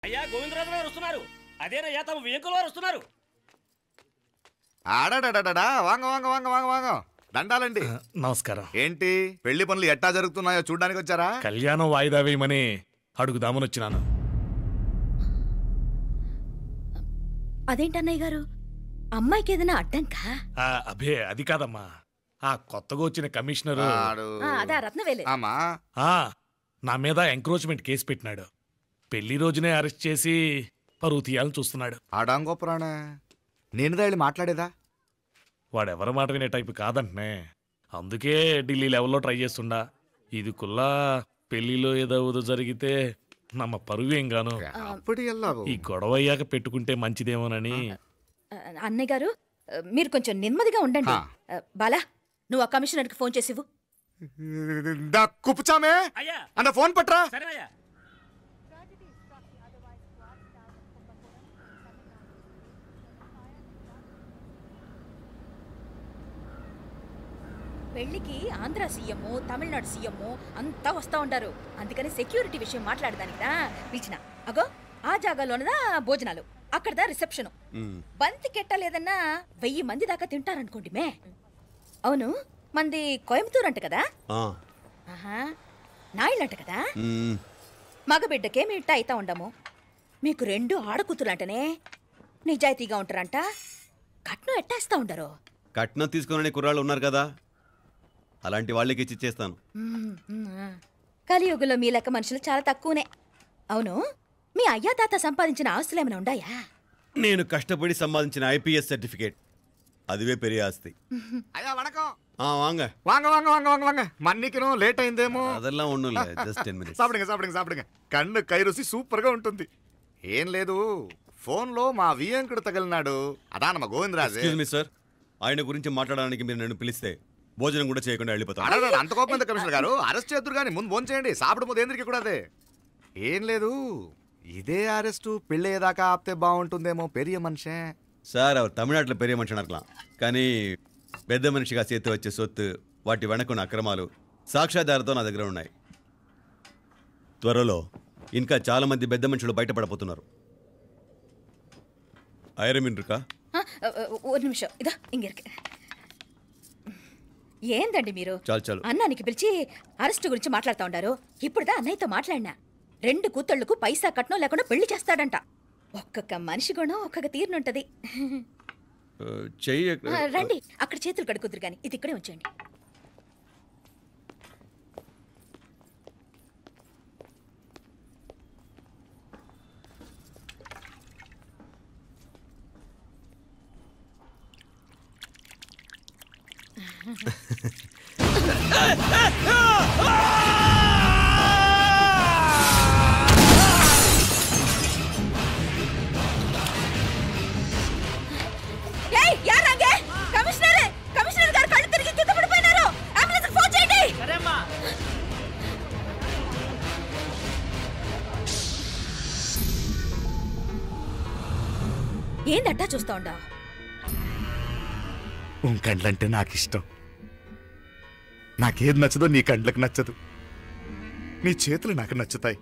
అయ్యా గోవిందరాజు గారు వస్తున్నారు. అదేనయ్యా తమ వెంకుల వారు వస్తున్నారు. ఆడాడా వాంగ వాంగ వాంగ వాంగ వాంగ దండాలండి. నమస్కారం. ఏంటి పెళ్లి పనులు ఎట్టా జరుగుతున్నాయో చూడడానికి వచ్చారా? కళ్యాణం వాయిదా వేయమని అడుగుదామని వచ్చినాను. అదేంటన్నయ్య గారు, అమ్మాయికి ఏదైనా అడ్డంకా? అబే అది కాదమ్మా, ఆ కొత్తగా వచ్చిన కమిషనర్ అదా రత్నవేలే నా మీద ఎంక్రోచ్మెంట్ కేసు పెట్టినాడు. పెళ్లి రోజునే అరెస్ట్ చేసి పరువు తీయాలని చూస్తున్నాడు. ఆడాంగో పురాణ నేనుదా వెళ్ళి మాట్లాడేదా? వాడెవరి మాట వినే టైపు కాదంటనే. అందుకే ఢిల్లీ లెవెల్లో ట్రై చేస్తుండా. ఇది కుల్లా పెళ్లిలో ఏదో జరిగితే నమ్మ పరువేం గాను. ఈ గొడవ అయ్యాక పెట్టుకుంటే మంచిదేమోనని. అన్నయ్య గారు మీరు కొంచెం నెమ్మదిగా ఉండండి. బాలా, నువ్వు ఆ కమిషనర్కి ఫోన్ చేసివు. కుప్పుచామే అన్న ఫోన్ పట్రా. పెళ్లికి ఆంధ్ర సీఎం, తమిళనాడు సీఎం అంతా వస్తా ఉంటారు. అందుకని సెక్యూరిటీ విషయం మాట్లాడదానికిదా పిలిచిన. అగో ఆ జాగాలోనదా భోజనాలు, అక్కడదా రిసెప్షన్. బంతి కెట్టలేదన్నా 1000 మంది దాకా తింటారనుకోండి. మే అవును, మంది కోయంబత్తూర్ అంట కదా? నాయుళ్ళంట కదా? మగబిడ్డకే మీ ఇట్ట అయితా ఉండము. మీకు 2 ఆడకూతులంటనే నిజాయితీగా ఉంటారంట. కట్నం ఎట్టేస్తా ఉండరు. కట్నం తీసుకునే కుర్రాళ్ళు ఉన్నారు కదా, అలాంటి వాళ్ళకి ఇచ్చేస్తాను. కలియుగంలో మీ లెక్క మనుషులు చాలా తక్కువనే. అవును, మీ అయ్యా తాత సంపాదించిన ఆస్తులు ఏమైనా ఉన్నాయా? నేను కష్టపడి సంపాదించిన ఐపీఎస్ సర్టిఫికేట్, అదివే పెరియ ఆస్తి. అయ్యా వణకం. వాంగ వాంగ వాంగ వాంగ వాంగ వాంగ మన్నికిను లేట్ అయిందేమో. అదెల్లా ఉండులే, జస్ట్ 10 minutes. సాపిడుగా కన్ను కై రుసి సూపర్ గా ఉంటుంది. ఏం లేదు, ఫోన్ లో మా వియంకుడు తగిలినాడు. అదా మా గోవిందరాజు. ఎక్స్క్యూజ్ మీ సార్, ఆయన గురించి మాట్లాడడానికి మీరు నన్ను పిలిస్తే భోజనం కూడా చేయకుండా వెళ్ళిపోతాను. అంత కోపం కమిషనర్ గారు, అరెస్ట్ చేద్దరు కానీ ముందు ఫోన్ చేయండి. సాపిడు ముందు ఎందుకు కూడా అదే. ఏం లేదు, ఇదే అరెస్టు పెళ్ళేదాకా ఆపితే బాగుంటుందేమో. పెరియ మనిషే సార్, அவர் తమిళనాడులో పెరియ మనిషి అనర్కలాం, కానీ పెద్ద మనిషిగా చేతి వచ్చే సొత్తు, వాటి వెనకున్న అక్రమాలు సాక్ష్యాధారతో నా దగ్గర ఉన్నాయి. త్వరలో ఇంకా చాలా మంది పెద్ద మనుషులు బయటపడబోతున్నారు. ఐరమిన్రుకా ఒక నిమిషం ఇదా ఇంగిరికి. ఏందండి మీరు చాలు అన్నానికి పిలిచి అరెస్ట్ గురించి మాట్లాడుతూ ఉండారు. ఇప్పుడుదా అన్నయ్యతో మాట్లాడినా 2 కూతుళ్లకు పైసా కట్నం లేకుండా పెళ్లి చేస్తాడంట. ఒక్కొక్క మనిషి గుణం ఒక్కొక్క తీరునుంటది. రండి, అక్కడ చేతులు కడుకుదురు గాని ఇది ఇక్కడే ఉంచండి. కమిషనర్ గారు కళ్ళు తిరిగి కింద పడిపోయినారు. అంబులెన్స్ ఫోన్ చేయండి. సరేమ్మా. ఏందట్టా చూస్తా ఉండా? కండ్లంటే నాకు ఇష్టం. నాకేది నచ్చదో నీ కండ్లకు నచ్చదు. నీ చేతులు నాకు నచ్చుతాయి.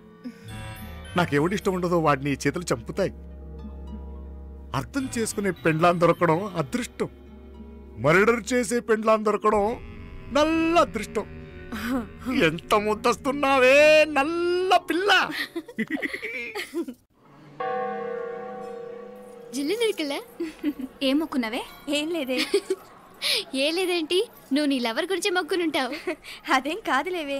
నాకెవడి ఇష్టం ఉండదో వాడిని నీ చేతులు చంపుతాయి. అర్థం చేసుకునే పెండ్లాం దొరకడం అదృష్టం. మర్డర్ చేసే పెండ్లాం దొరకడం నల్ల అదృష్టం. ఎంత ముద్దస్తున్నావే నల్ల పిల్ల. జిల్లు నిరికలే ఏం మొక్కున్నావే? ఏం లేదే. ఏ లేదేంటి, నువ్వు నీ లవర్ గురించి మొక్కునుంటావు. అదేం కాదులేవే.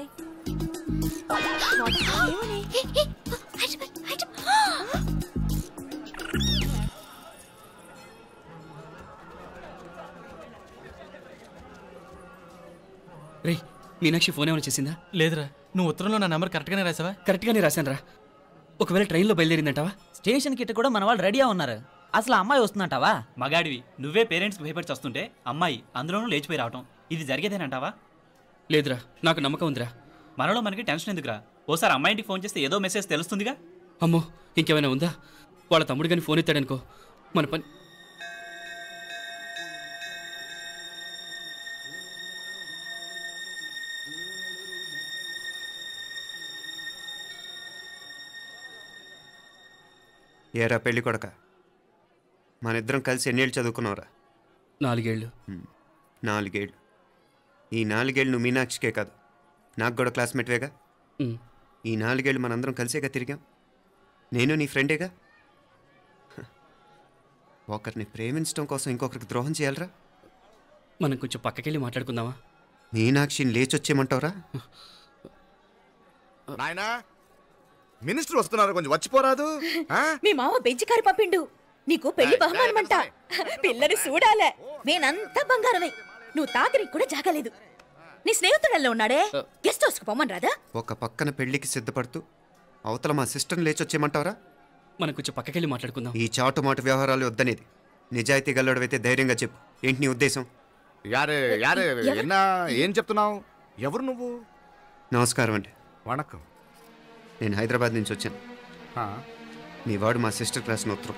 రే, మీనాక్షి ఫోన్ ఏమైనా చేసిందా? లేదురా. నువ్వు ఉత్తరంలో నా నెంబర్ కరెక్ట్గానే రాసావా? కరెక్ట్గానే రాశాను రా. ఒకవేళ ట్రైన్లో బయలుదేరిందంటావా? స్టేషన్ కిட்ட కూడా మన వాళ్ళు రెడీగా ఉన్నారు. అసలు అమ్మాయి వస్తుందంటావా? మగాడివి నువ్వే పేరెంట్స్కి భయపడి వస్తుంటే అమ్మాయి అందులోనూ లేచిపోయి రావటం ఇది జరిగేదేనంటావా? లేదురా, నాకు నమ్మకం ఉందిరా. మనలో మనకి టెన్షన్ ఎందుకురా? ఓసారి అమ్మాయి ఇంటికి ఫోన్ చేస్తే ఏదో మెసేజ్ తెలుస్తుందిగా. అమ్మో, ఇంకేమైనా ఉందా? వాళ్ళ తమ్ముడు కానీ ఫోన్ ఎత్తాడనుకో, మన పని. ఏరా పెళ్ళి కొడక, మన ఇద్దరం కలిసి ఎన్నేళ్ళు చదువుకున్నావురా? 4 ఏళ్ళు. 4 ఏళ్ళు. ఈ 4 ఏళ్ళు నువ్వు మీనాక్షికే కాదు, నాకు కూడా క్లాస్మేట్వేగా. ఈ 4 ఏళ్ళు మనందరం కలిసేగా తిరిగాం. నేను నీ ఫ్రెండేగా. ఒకరిని ప్రేమించడం కోసం ఇంకొకరికి ద్రోహం చేయాలరా? మనం కొంచెం పక్కకెళ్ళి మాట్లాడుకుందామా? మీనాక్షిని లేచొచ్చేయమంటావురా? నాయనా, మినిస్టర్ వస్తున్నారు, కొంచెం వచ్చిపోరాదు. మీ మామ బెంచి కారు పంపిండు. నీకు పెళ్లి బహుమానమంట. పిల్లని చూడాలే. నేనంతా బంగారమే. నువ్వు తాకరికి కూడా జాగలేదు. నీ స్నేహితుడల్లో ఉన్నాడే, గెస్ట్ హౌస్కి పొమ్మని రాదా? ఒక పక్కన పెళ్లికి సిద్ధపడుతూ అవతల మా సిస్టర్ని లేచొచ్చేయమంటావరా? మనం కొంచెం పక్కకెళ్ళి మాట్లాడుకుందాం. ఈ చాటుమాటు వ్యవహారాలు వద్దనేది. నిజాయితీ గల్లడవైతే ధైర్యంగా చెప్పు. ఏంటి నీ ఉద్దేశం? యారే యారే ఎన్నా ఏం చెప్తున్నావు? ఎవరు నువ్వు? నమస్కారం అండి. వణకం. నేను హైదరాబాద్ నుంచి వచ్చాను. మీ వాడు మా సిస్టర్ క్లాస్ ఉత్తరం.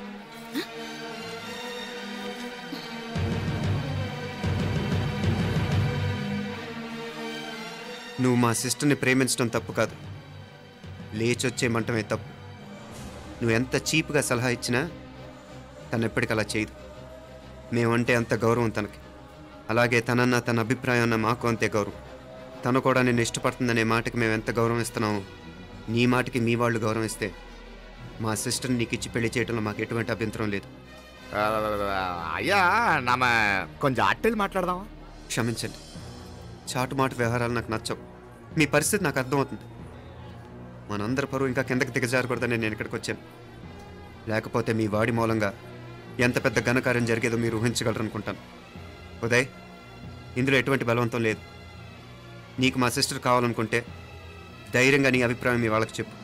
నువ్వు మా సిస్టర్ని ప్రేమించడం తప్పు కాదు, లేచొచ్చేయమంటమే తప్పు. నువ్వు ఎంత చీప్గా సలహా ఇచ్చినా తను ఎప్పటికీ అలా చేయదు. మేమంటే అంత గౌరవం తనకి, అలాగే తనన్న తన అభిప్రాయం అన్న మాకు అంతే గౌరవం. తను కూడా నిన్ను ఇష్టపడుతుందనే మాటకి మేము ఎంత గౌరవం ఇస్తున్నామో నీ మాటకి మీ వాళ్ళు గౌరవం ఇస్తే మా సిస్టర్ని నీకు ఇచ్చి పెళ్లి చేయడంలో మాకు ఎటువంటి అభ్యంతరం లేదు. అయ్యా నామ కొంచెం అట్టెలు మాట్లాడదామా? క్షమించండి, చాటుమాటు వ్యవహారాలు నాకు నచ్చవు. మీ పరిస్థితి నాకు అర్థమవుతుంది. మనందరి పరువు ఇంకా కిందకి దిగజారకూడదని నేను ఇక్కడికి వచ్చాను. లేకపోతే మీ వాడి మూలంగా ఎంత పెద్ద ఘనకార్యం జరిగేదో మీరు ఊహించగలరనుకుంటాను. ఉదయ్, ఇందులో ఎటువంటి బలవంతం లేదు. నీకు మా సిస్టర్ కావాలనుకుంటే ధైర్యంగా నీ అభిప్రాయం మీ వాళ్ళకి చెప్పు.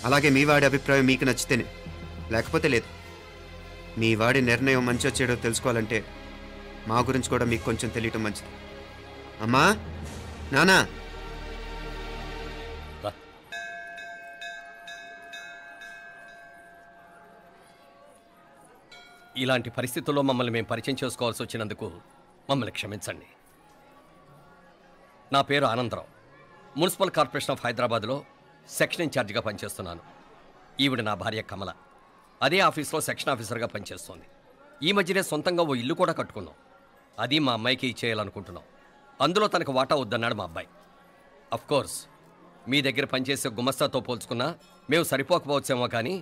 అలాగే మీ వాడి అభిప్రాయం మీకు నచ్చితేనే, లేకపోతే లేదు. మీ వాడి నిర్ణయం మంచో చెడో తెలుసుకోవాలంటే మా గురించి కూడా మీకు కొంచెం తెలియటం మంచిది. అమ్మా, నానా, ఇలాంటి పరిస్థితుల్లో మమ్మల్ని మేము పరిచయం చేసుకోవాల్సి వచ్చినందుకు మమ్మల్ని క్షమించండి. నా పేరు ఆనందరావు. మున్సిపల్ కార్పొరేషన్ ఆఫ్ హైదరాబాద్లో సెక్షన్ ఇన్ఛార్జిగా పనిచేస్తున్నాను. ఈవిడ నా భార్య కమల. అదే ఆఫీస్లో సెక్షన్ ఆఫీసర్గా పనిచేస్తోంది. ఈ మధ్యనే సొంతంగా ఓ ఇల్లు కూడా కట్టుకున్నాం. అది మా అమ్మాయికి ఇచ్చేయాలనుకుంటున్నాం. అందులో తనకు వాటా వద్దన్నాడు మా అబ్బాయి. అఫ్కోర్స్ మీ దగ్గర పనిచేసే గుమస్తాతో పోల్చుకున్నా మేము సరిపోకపోవచ్చేమో, కానీ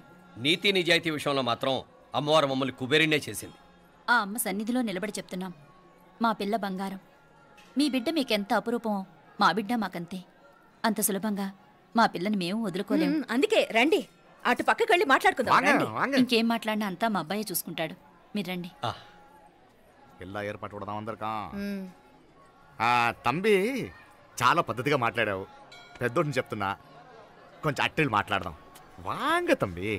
నీతి నిజాయితీ విషయంలో మాత్రం అమ్మవారు మమ్మల్ని కుబేరినే చేసింది. ఆ అమ్మ సన్నిధిలో నిలబడి చెప్తున్నాం, మా పిల్ల బంగారం. మీ బిడ్డ మీకెంత అపురూపమో మా బిడ్డ మాకంతే. అంత సులభంగా మా పిల్లని మేము వదులుకోలేము. అందుకే రండి, అటు పక్కకి వెళ్ళి మాట్లాడుకుందాం. ఇంకేం మాట్లాడినా అంతా మా అబ్బాయి చూసుకుంటాడు. మీరు రండి. ఎలా ఏర్పాటు కొడదాం అందరికా. తంబి, చాలా పద్ధతిగా మాట్లాడావు. పెద్దోడిని చెప్తున్నా, కొంచెం అట్టెలు మాట్లాడదాం. వాంగ తంబి.